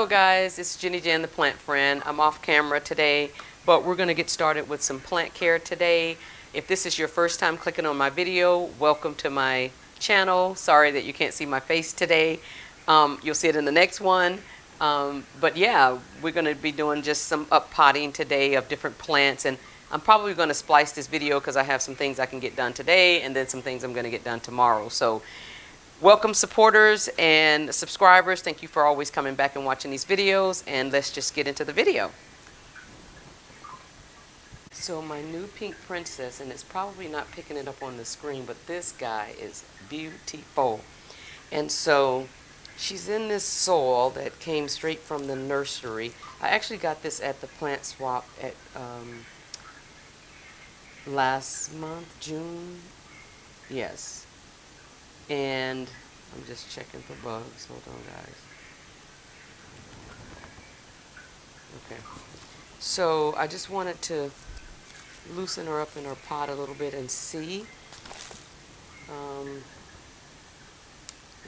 Hello guys, it's Jenny Jan the Plant Friend. I'm off camera today, but we're going to get started with some plant care today. If this is your first time clicking on my video, welcome to my channel. Sorry that you can't see my face today. You'll see it in the next one. But yeah, we're going to be doing just some up potting today of different plants, and I'm probably going to splice this video because I have some things I can get done today and then some things I'm going to get done tomorrow. So welcome supporters and subscribers. Thank you for always coming back and watching these videos, and let's just get into the video. So my new pink princess, and it's probably not picking it up on the screen, but this guy is beautiful. And so she's in this soil that came straight from the nursery. I actually got this at the plant swap at last month, June. Yes. And I'm just checking for bugs. Hold on, guys. Okay. So I just wanted to loosen her up in her pot a little bit and see.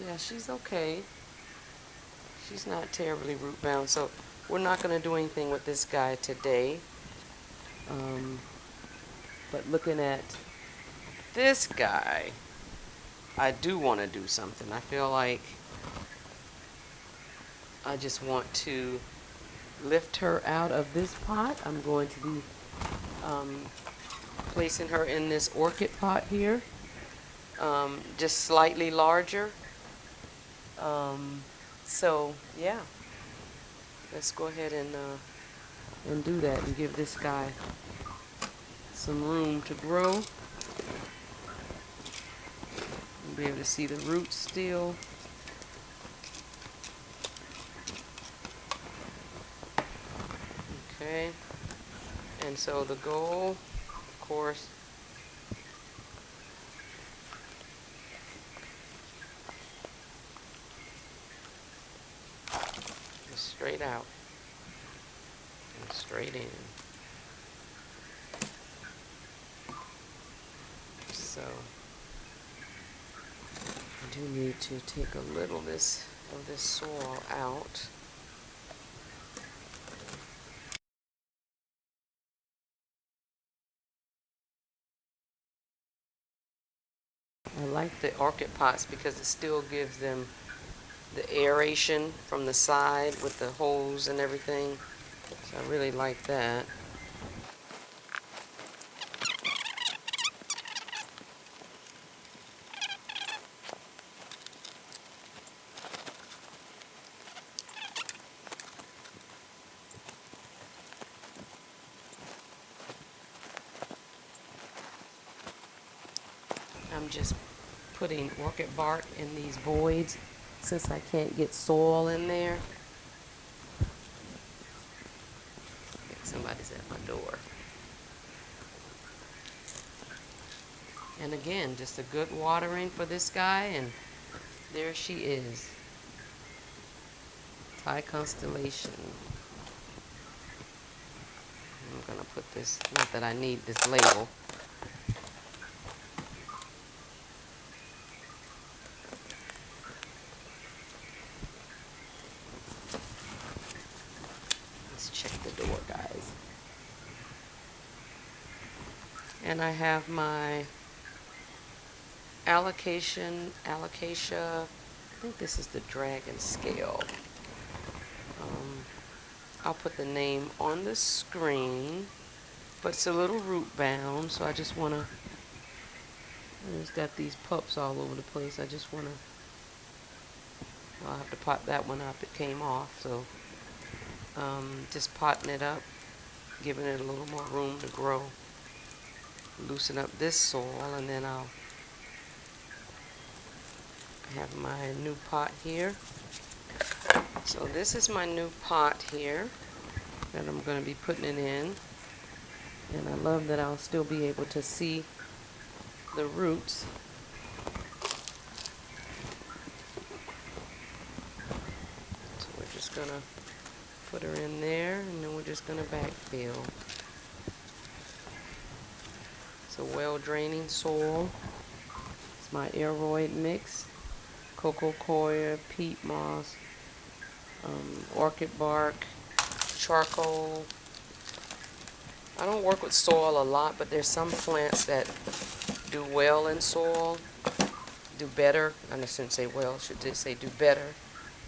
Yeah, she's okay. She's not terribly root bound, so we're not going to do anything with this guy today. But looking at this guy, I do want to do something. I feel like I just want to lift her out of this pot. I'm going to be placing her in this orchid pot here, just slightly larger. So yeah, let's go ahead and do that and give this guy some room to grow. You'll be able to see the roots still. Okay, and so the goal, of course, is straight out and straight in. So I do need to take a little of this soil out. I like the orchid pots because it still gives them the aeration from the side with the holes and everything. So I really like that. I'm just putting orchid bark in these voids since I can't get soil in there. I think somebody's at my door. And again, just a good watering for this guy, and there she is. Thai constellation. I'm gonna put this, not that I need this label. Let's check the door, guys. And I have my alocasia, I think this is the dragon scale. I'll put the name on the screen, but it's a little root bound, so I just want to, it's got these pups all over the place. I just want to, I'll have to pot that one up. It came off, so just potting it up, giving it a little more room to grow. Loosen up this soil, and then I'll have my new pot here. So this is my new pot here that I'm going to be putting it in, and I love that I'll still be able to see the roots. So we're just going to put her in there, and then we're just going to backfill. It's a well draining soil. It's my aeroid mix, coco coir, peat moss, orchid bark, charcoal. I don't work with soil a lot, but there's some plants that do well in soil, do better. I shouldn't say well, I should just say do better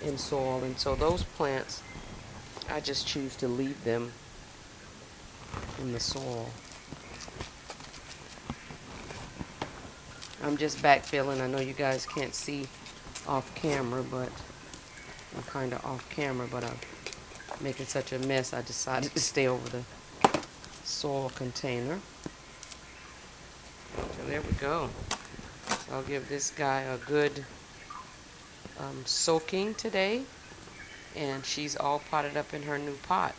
in soil. And so those plants, I just choose to leave them in the soil. I'm just backfilling. I know you guys can't see off camera, but I'm kind of off camera, but I'm making such a mess, I decided to stay over the soil container. So there we go. So I'll give this guy a good soaking today, and she's all potted up in her new pot.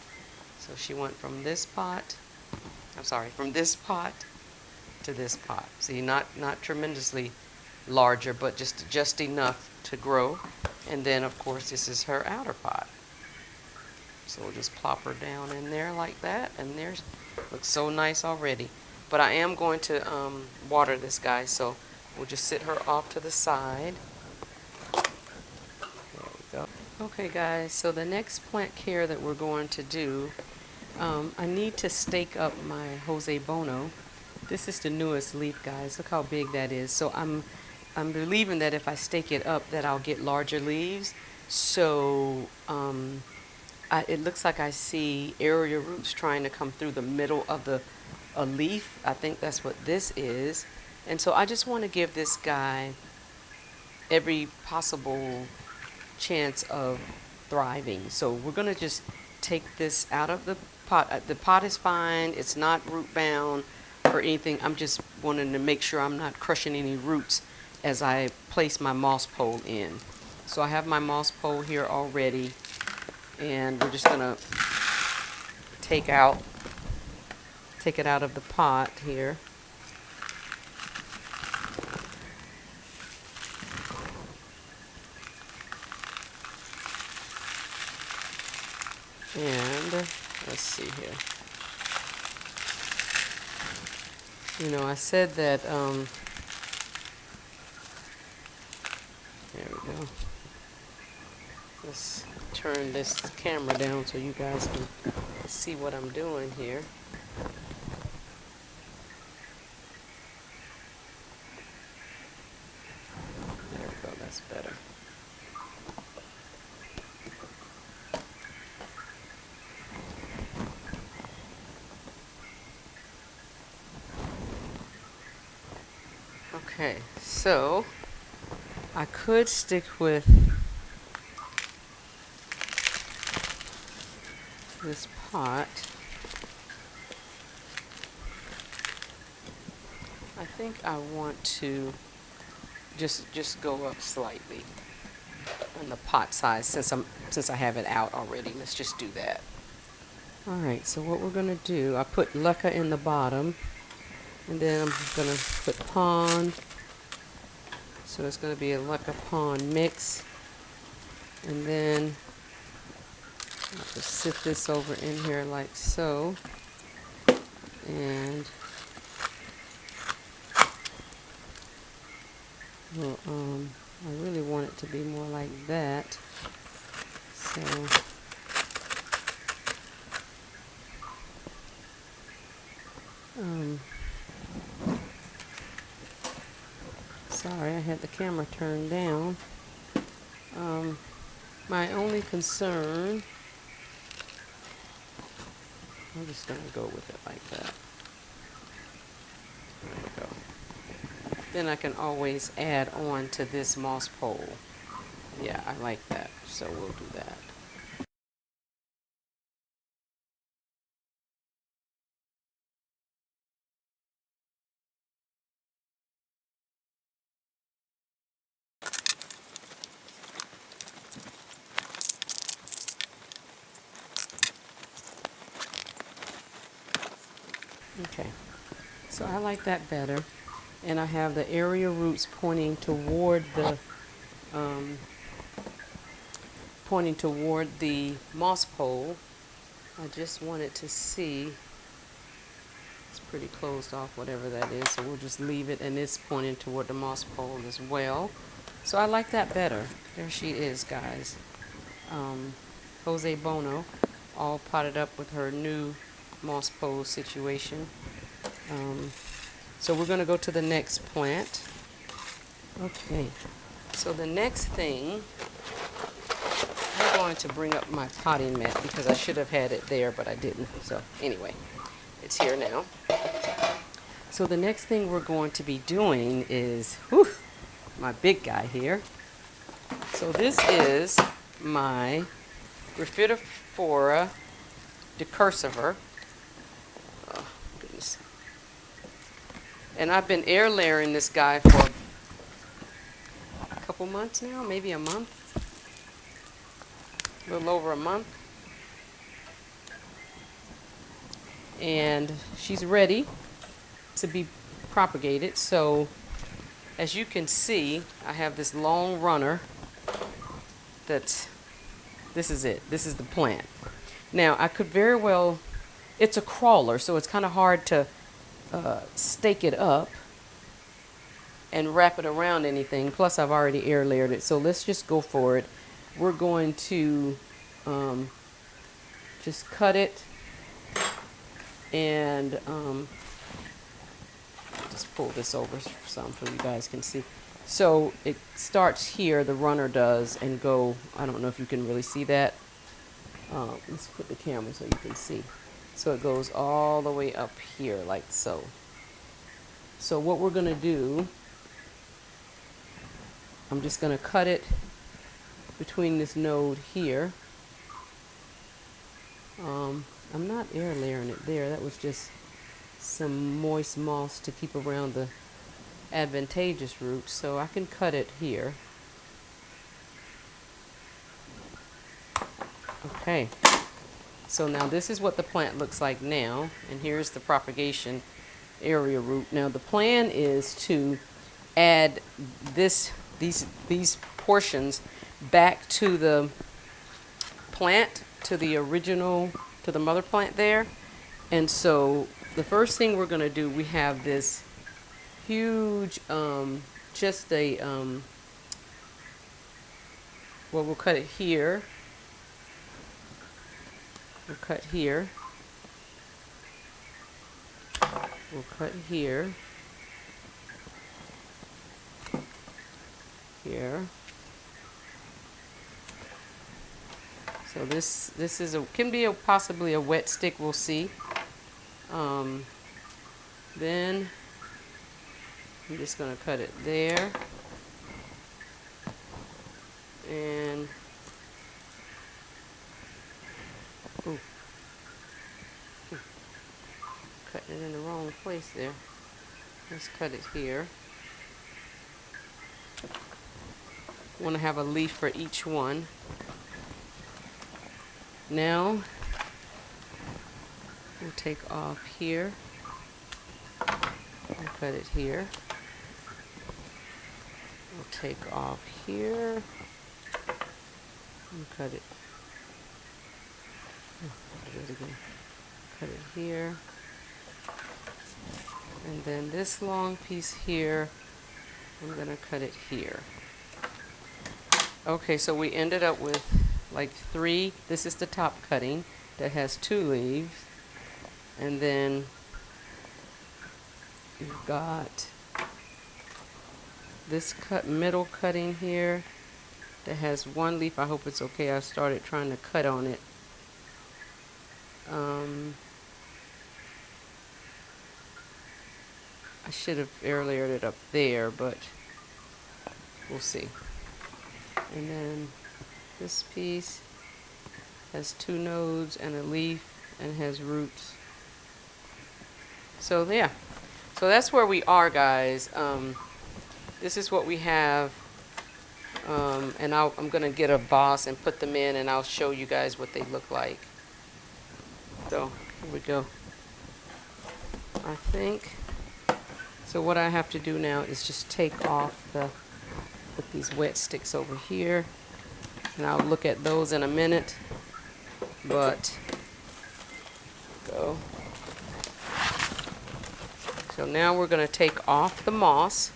So she went from this pot, from this pot to this pot. See, not tremendously larger, but just enough to grow. And then of course this is her outer pot. So we'll just plop her down in there like that, and there's, looks so nice already. But I am going to water this guy, so we'll just sit her off to the side. There we go. Okay guys, so the next plant care that we're going to do, I need to stake up my Jose Bono. This is the newest leaf, guys. Look how big that is. So I'm believing that if I stake it up that I'll get larger leaves. So it looks like I see area roots trying to come through the middle of a leaf. I think that's what this is. And so I just want to give this guy every possible chance of thriving. So we're going to just take this out of the pot. The pot is fine. It's not root bound or anything. I'm just wanting to make sure I'm not crushing any roots as I place my moss pole in. So I have my moss pole here already, and we're just gonna take it out of the pot here. And let's see here. You know, I said that, there we go. Let's turn this camera down so you guys can see what I'm doing here. There we go, that's better. Okay, so I could stick with this pot. I think I want to just go up slightly on the pot size since I have it out already. Let's just do that. All right, so what we're gonna do, I put leca in the bottom, and then I'm gonna put pond. So it's gonna be a leca pond mix, and then I'll just sit this over in here like so, and well, I really want it to be more like that. So sorry, I had the camera turned down. My only concern, I'm just going to go with it like that. There we go. Then I can always add on to this moss pole. Yeah, I like that, so we'll do that. Okay, so I like that better, and I have the area roots pointing toward the moss pole. I just wanted to see, it's pretty closed off, whatever that is, so we'll just leave it, and it's pointing toward the moss pole as well. So I like that better. There she is, guys. Jose Bono, all potted up with her new moss pose situation. So we're going to go to the next plant. Okay, so the next thing, I'm going to bring up my potting mat because I should have had it there, but I didn't. So anyway, it's here now. So the next thing we're going to be doing is, my big guy here. So this is my Rhaphidophora decursiver. Oh, goodness. And I've been air layering this guy for a couple months now, maybe a month. A little over a month. And she's ready to be propagated. So as you can see, I have this long runner that's, this is it. This is the plant. Now I could very well, it's a crawler, so it's kind of hard to stake it up and wrap it around anything. Plus I've already air layered it. So let's just go for it. We're going to just cut it and just pull this over some so you guys can see. So it starts here, the runner does, and go, I don't know if you can really see that. Let's put the camera so you can see. So it goes all the way up here like so. So what we're going to do, I'm just going to cut it between this node here. I'm not air layering it there. That was just some moist moss to keep around the advantageous roots. So I can cut it here. Okay. So now this is what the plant looks like now. And here's the propagation area root. Now the plan is to add these portions back to the plant, to the original, to the mother plant there. And so the first thing we're going to do, we have this huge, just a, well, we'll cut it here. We'll cut here. We'll cut here. Here. So this is can be possibly a wet stick. We'll see. Then I'm just going to cut it there, and cutting it in the wrong place there. Let's cut it here. Want to have a leaf for each one. Now we'll take off here and cut it here. We'll take off here and cut it. Do it again. Cut it here. And then this long piece here, I'm going to cut it here. Okay, so we ended up with like 3. This is the top cutting that has 2 leaves. And then you've got this middle cutting here that has 1 leaf. I hope it's okay. I started trying to cut on it. I should have air layered it up there, but we'll see. And then this piece has 2 nodes and a leaf and has roots. So yeah, so that's where we are, guys. This is what we have, and I'm gonna get a vase and put them in, and I'll show you guys what they look like. So here we go. I think so. What I have to do now is just take off put these wet sticks over here, and I'll look at those in a minute. But go. So now we're going to take off the moss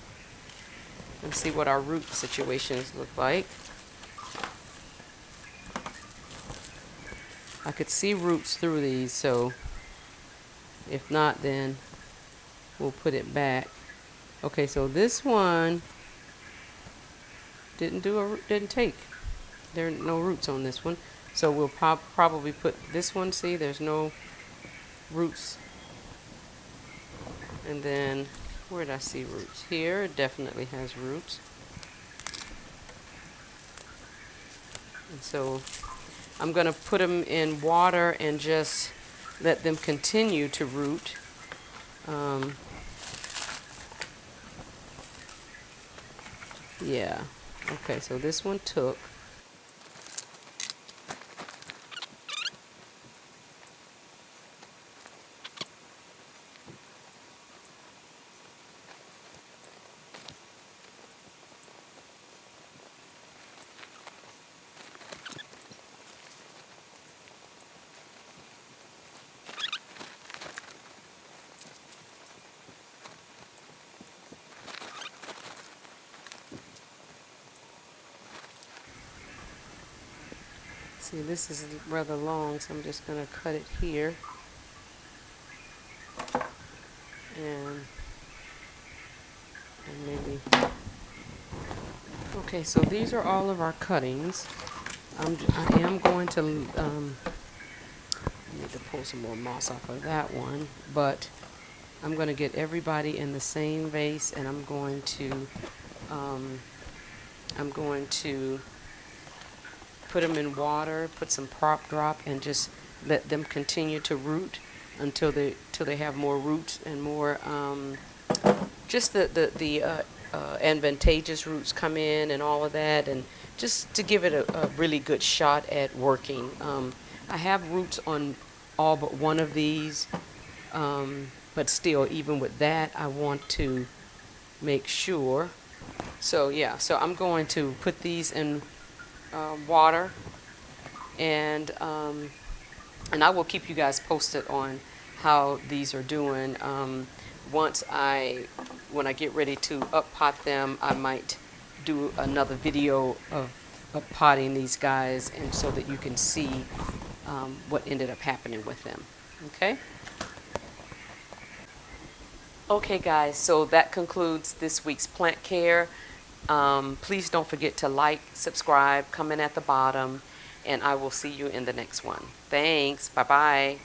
and see what our root situations look like. I could see roots through these, so if not, then we'll put it back. Okay, so this one didn't take. There are no roots on this one, so we'll probably put this one. See, there's no roots. And then where did I see roots? Here, it definitely has roots. And so I'm going to put them in water and just let them continue to root. Yeah. Okay, so this one took. See, this is rather long, so I'm just going to cut it here. And maybe. Okay, so these are all of our cuttings. I am going to need to pull some more moss off of that one, but I'm going to get everybody in the same vase, and I'm going to put them in water, put some prop drop, and just let them continue to root until they have more roots and more just the advantageous roots come in and all of that, and just to give it a really good shot at working. I have roots on all but one of these, but still, even with that, I want to make sure. So yeah, so I'm going to put these in water, and I will keep you guys posted on how these are doing. When I get ready to up pot them, I might do another video of potting these guys, and so that you can see what ended up happening with them. Okay. Okay guys, so that concludes this week's plant care. Please don't forget to like, subscribe, comment at the bottom, and I will see you in the next one. Thanks. Bye-bye.